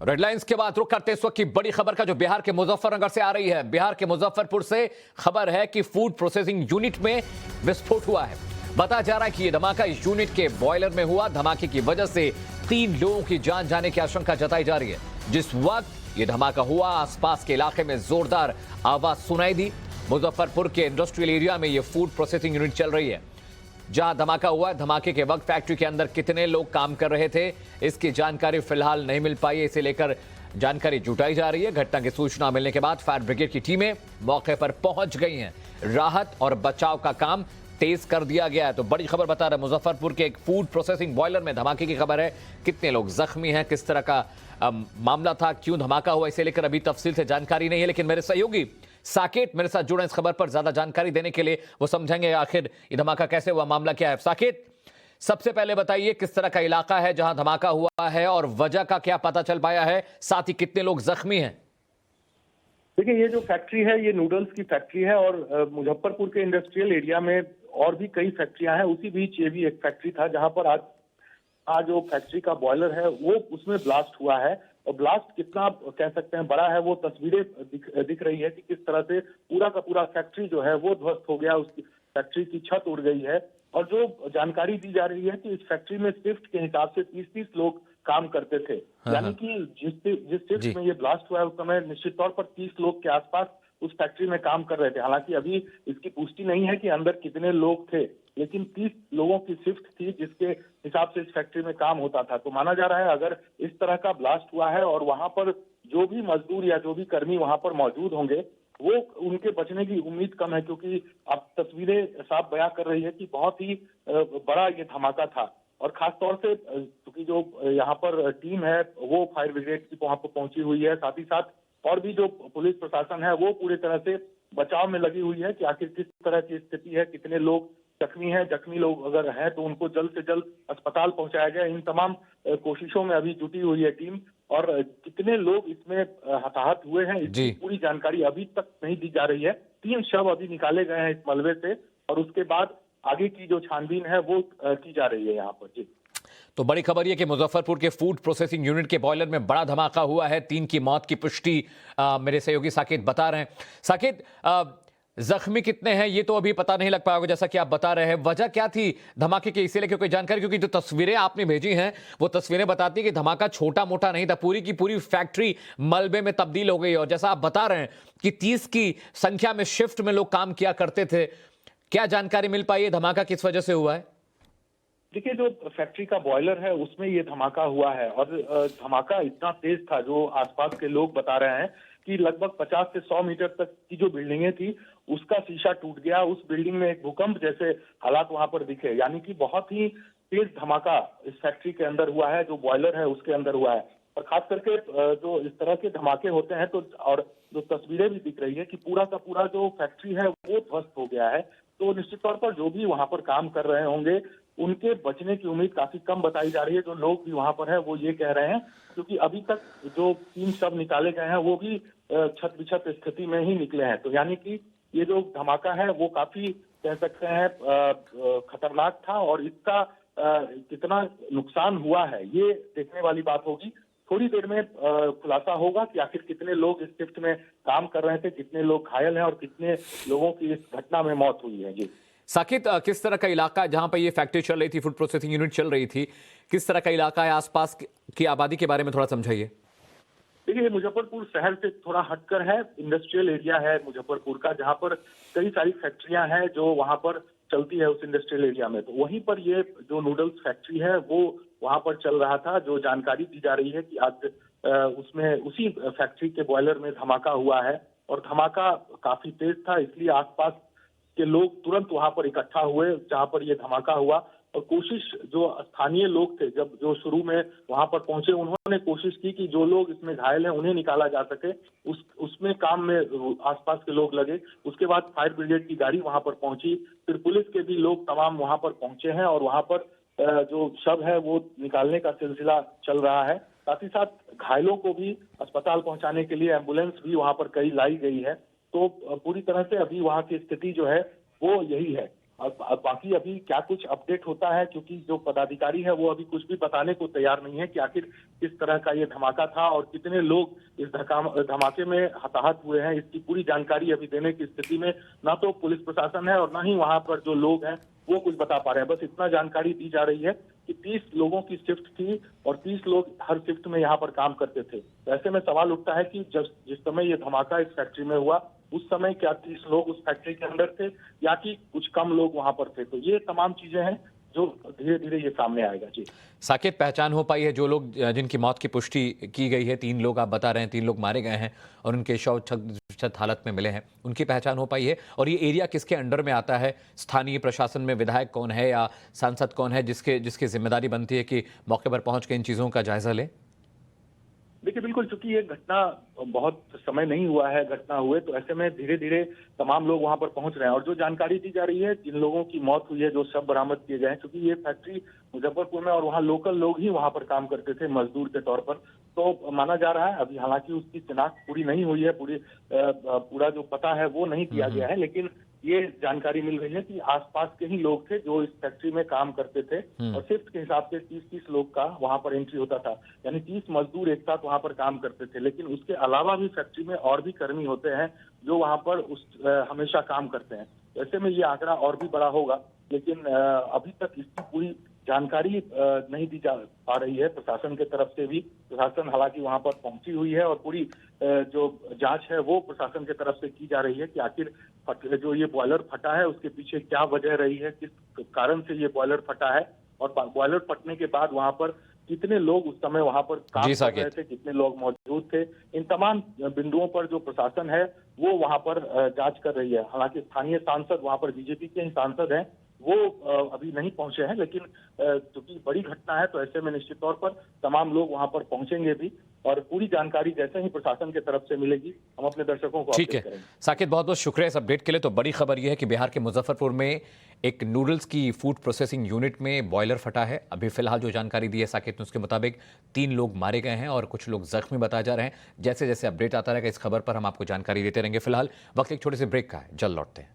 Red lines के बाद रुक करते इस वक्त की बड़ी खबर का, जो बिहार के मुजफ्फरनगर से आ रही है। बिहार के मुजफ्फरपुर से खबर है कि फूड प्रोसेसिंग यूनिट में विस्फोट हुआ है। बताया जा रहा है कि यह धमाका इस यूनिट के बॉयलर में हुआ। धमाके की वजह से 3 लोगों की जान जाने की आशंका जताई जा रही है। जिस वक्त यह धमाका हुआ, आसपास के इलाके में जोरदार आवाज सुनाई दी। मुजफ्फरपुर के इंडस्ट्रियल एरिया में यह फूड प्रोसेसिंग यूनिट चल रही है। जहां धमाका हुआ, धमाके के वक्त फैक्ट्री के अंदर कितने लोग काम कर रहे थे, इसकी जानकारी फिलहाल नहीं मिल पाई है। इसे लेकर जानकारी जुटाई जा रही है। घटना की सूचना मिलने के बाद फायर ब्रिगेड की टीमें मौके पर पहुंच गई हैं। राहत और बचाव का काम तेज कर दिया गया है। तो बड़ी खबर बता रहे, मुजफ्फरपुर के एक फूड प्रोसेसिंग बॉयलर में धमाके की खबर है। कितने लोग जख्मी हैं, किस तरह का मामला था, क्यों धमाका हुआ, इसे लेकर अभी तफसील से जानकारी नहीं है। लेकिन मेरे सहयोगी साकेत मेरे साथ जुड़े इस खबर पर ज्यादा जानकारी देने के लिए। वो समझेंगे आखिर ये धमाका कैसे हुआ, मामला क्या है। साकेत, सबसे पहले बताइए किस तरह का इलाका है जहां धमाका हुआ है और वजह का क्या पता चल पाया है, साथ ही कितने लोग जख्मी हैं। देखिए, ये जो फैक्ट्री है ये नूडल्स की फैक्ट्री है और मुजफ्फरपुर के इंडस्ट्रियल एरिया में और भी कई फैक्ट्रियां हैं। उसी बीच ये भी एक फैक्ट्री था जहां पर आज जो फैक्ट्री का बॉयलर है वो उसमें ब्लास्ट हुआ है। और ब्लास्ट कितना कह सकते हैं बड़ा है, वो तस्वीरें दिख रही है कि किस तरह से पूरा का पूरा फैक्ट्री जो है वो ध्वस्त हो गया। उसकी फैक्ट्री की छत उड़ गई है। और जो जानकारी दी जा रही है कि इस फैक्ट्री में शिफ्ट के हिसाब से 30-30 लोग काम करते थे। यानी कि जिस शिफ्ट में ये ब्लास्ट हुआ है उस समय निश्चित तौर पर 30 लोग के आसपास उस फैक्ट्री में काम कर रहे थे। हालांकि अभी इसकी पुष्टि नहीं है कि अंदर कितने लोग थे, लेकिन 30 लोगों की शिफ्ट थी जिसके हिसाब से इस फैक्ट्री में काम होता था। तो माना जा रहा है अगर इस तरह का ब्लास्ट हुआ है और वहां पर जो भी मजदूर या जो भी कर्मी वहां पर मौजूद होंगे वो उनके बचने की उम्मीद कम है, क्योंकि अब तस्वीरें साफ बयां कर रही है कि बहुत ही बड़ा ये धमाका था। और खास तौर से क्योंकि जो यहाँ पर टीम है वो फायर ब्रिगेड की वहां पर पहुंची हुई है, साथ ही साथ और भी जो पुलिस प्रशासन है वो पूरी तरह से बचाव में लगी हुई है कि आखिर किस तरह की स्थिति है, कितने लोग जख्मी हैं, जख्मी लोग अगर हैं तो उनको जल्द से जल्द अस्पताल पहुंचाया गया। इन तमाम कोशिशों में अभी जुटी हुई है टीम। और कितने लोग इसमें हताहत हुए हैं इसकी पूरी जानकारी अभी तक नहीं दी जा रही है। 3 शव अभी निकाले गए हैं इस मलबे से और उसके बाद आगे की जो छानबीन है वो की जा रही है यहाँ पर। जी, तो बड़ी खबर यह कि मुजफ्फरपुर के फूड प्रोसेसिंग यूनिट के बॉयलर में बड़ा धमाका हुआ है। 3 की मौत की पुष्टि मेरे सहयोगी साकेत बता रहे हैं। साकेत, जख्मी कितने हैं ये तो अभी पता नहीं लग पाएगा, जैसा कि आप बता रहे हैं। वजह क्या थी धमाके की, इसीलिए कोई जानकारी, क्योंकि जो तस्वीरें आपने भेजी हैं वो तस्वीरें बताती है कि धमाका छोटा मोटा नहीं था, पूरी की पूरी फैक्ट्री मलबे में तब्दील हो गई। और जैसा आप बता रहे हैं कि 30 की संख्या में शिफ्ट में लोग काम किया करते थे, क्या जानकारी मिल पाई है धमाका किस वजह से हुआ है? देखिए, जो फैक्ट्री का बॉयलर है उसमें ये धमाका हुआ है और धमाका इतना तेज था, जो आसपास के लोग बता रहे हैं कि लगभग 50 से 100 मीटर तक की जो बिल्डिंगें थी उसका शीशा टूट गया। उस बिल्डिंग में एक भूकंप जैसे हालात वहां पर दिखे। यानी कि बहुत ही तेज धमाका इस फैक्ट्री के अंदर हुआ है, जो बॉयलर है उसके अंदर हुआ है। और खास करके जो इस तरह के धमाके होते हैं तो और जो तस्वीरें भी दिख रही है कि पूरा का पूरा जो फैक्ट्री है वो ध्वस्त हो गया है। तो निश्चित तौर पर जो भी वहां पर काम कर रहे होंगे उनके बचने की उम्मीद काफी कम बताई जा रही है। जो लोग भी वहां पर है वो ये कह रहे हैं, क्योंकि अभी तक जो 3 शव निकाले गए हैं वो भी छत बिछत स्थिति में ही निकले हैं। तो यानी कि ये जो धमाका है वो काफी कह सकते हैं खतरनाक था और इसका कितना नुकसान हुआ है ये देखने वाली बात होगी। थोड़ी देर में खुलासा होगा कि आखिर कितने लोग इस शिफ्ट में काम कर रहे थे, कितने लोग घायल हैं और कितने लोगों की इस घटना में मौत हुई है। जी साकेत, किस तरह का इलाका है जहां पर ये फैक्ट्री चल रही थी, फूड प्रोसेसिंग यूनिट चल रही थी, किस तरह का इलाका है, आसपास की आबादी के बारे में थोड़ा समझाइए। देखिए, मुजफ्फरपुर शहर से थोड़ा हटकर है, इंडस्ट्रियल एरिया है मुजफ्फरपुर का, जहां पर कई सारी फैक्ट्रियां हैं जो वहां पर चलती है उस इंडस्ट्रियल एरिया में। तो वहीं पर ये जो नूडल्स फैक्ट्री है वो वहां पर चल रहा था। जो जानकारी दी जा रही है कि आज उसमें उसी फैक्ट्री के बॉयलर में धमाका हुआ है और धमाका काफी तेज था, इसलिए आसपास के लोग तुरंत वहां पर इकट्ठा हुए जहां पर ये धमाका हुआ। और कोशिश जो स्थानीय लोग थे जब जो शुरू में वहां पर पहुंचे उन्होंने कोशिश की कि जो लोग इसमें घायल हैं उन्हें निकाला जा सके। उसमें काम में आसपास के लोग लगे। उसके बाद फायर ब्रिगेड की गाड़ी वहां पर पहुंची, फिर पुलिस के भी लोग तमाम वहां पर पहुंचे हैं और वहां पर जो शव है वो निकालने का सिलसिला चल रहा है। साथ ही साथ घायलों को भी अस्पताल पहुंचाने के लिए एम्बुलेंस भी वहां पर कई लाई गई है। तो पूरी तरह से अभी वहां की स्थिति जो है वो यही है। बाकी अभी क्या कुछ अपडेट होता है, क्योंकि जो पदाधिकारी है वो अभी कुछ भी बताने को तैयार नहीं है कि आखिर किस तरह का ये धमाका था और कितने लोग इस धमाके में हताहत हुए हैं। इसकी पूरी जानकारी अभी देने की स्थिति में ना तो पुलिस प्रशासन है और ना ही वहां पर जो लोग हैं वो कुछ बता पा रहे हैं। बस इतना जानकारी दी जा रही है कि 30 लोगों की शिफ्ट थी और 30 लोग हर शिफ्ट में यहाँ पर काम करते थे। तो ऐसे में सवाल उठता है कि जब जिस समय ये धमाका इस फैक्ट्री में हुआ उस समय क्या 30 लोग उस फैक्ट्री के अंदर थे या कि कुछ कम लोग वहां पर थे। तो ये तमाम चीजें हैं जो धीरे धीरे ये सामने आएगा। जी साकेत, पहचान हो पाई है जो लोग जिनकी मौत की पुष्टि की गई है? 3 लोग आप बता रहे हैं, 3 लोग मारे गए हैं और उनके शव क्षत हालत में मिले हैं, उनकी पहचान हो पाई है? और ये एरिया किसके अंडर में आता है? स्थानीय प्रशासन में विधायक कौन है या सांसद कौन है जिसकी जिम्मेदारी बनती है कि मौके पर पहुंच के इन चीजों का जायजा ले? देखिए, बिल्कुल, चूंकि ये घटना बहुत समय नहीं हुआ है घटना हुए, तो ऐसे में धीरे धीरे तमाम लोग वहां पर पहुंच रहे हैं। और जो जानकारी दी जा रही है, जिन लोगों की मौत हुई है, जो शव बरामद किए गए हैं, क्योंकि ये फैक्ट्री मुजफ्फरपुर में और वहाँ लोकल लोग ही वहां पर काम करते थे मजदूर के तौर पर, तो माना जा रहा है अभी हालांकि उसकी शिनाख्त पूरी नहीं हुई है, पूरा जो पता है वो नहीं किया गया है, लेकिन ये जानकारी मिल रही है कि आसपास के ही लोग थे जो इस फैक्ट्री में काम करते थे और शिफ्ट के हिसाब से 30-30 लोग का वहां पर एंट्री होता था, यानी 30 मजदूर एक साथ वहां पर काम करते थे। लेकिन उसके अलावा भी फैक्ट्री में और भी कर्मी होते हैं जो वहां पर हमेशा काम करते हैं। ऐसे में ये आंकड़ा और भी बड़ा होगा, लेकिन अभी तक इसकी पूरी जानकारी नहीं दी जा पा रही है प्रशासन के तरफ से भी। प्रशासन हालांकि वहां पर पहुंची हुई है और पूरी जो जांच है वो प्रशासन की तरफ से की जा रही है कि आखिर जो ये बॉयलर फटा है उसके पीछे क्या वजह रही है, किस कारण से ये बॉयलर फटा है और बॉयलर फटने के बाद वहां पर कितने लोग उस समय वहां पर काम कर रहे थे, कितने लोग मौजूद थे। इन तमाम बिंदुओं पर जो प्रशासन है वो वहां पर जांच कर रही है। हालांकि स्थानीय सांसद वहां पर बीजेपी के ही सांसद हैं, वो अभी नहीं पहुंचे हैं, लेकिन क्योंकि बड़ी घटना है तो ऐसे में निश्चित तौर पर तमाम लोग वहां पर पहुंचेंगे भी और पूरी जानकारी जैसे ही प्रशासन की तरफ से मिलेगी हम अपने दर्शकों को ठीक है साकेत, बहुत बहुत शुक्रिया इस अपडेट के लिए। तो बड़ी खबर यह है कि बिहार के मुजफ्फरपुर में एक नूडल्स की फूड प्रोसेसिंग यूनिट में बॉयलर फटा है। अभी फिलहाल जो जानकारी दी है साकेत ने उसके मुताबिक 3 लोग मारे गए हैं और कुछ लोग जख्मी बताए जा रहे हैं। जैसे जैसे अपडेट आता रहेगा इस खबर पर हम आपको जानकारी देते रहेंगे। फिलहाल वक्त एक छोटे से ब्रेक का है, जल्द लौटते हैं।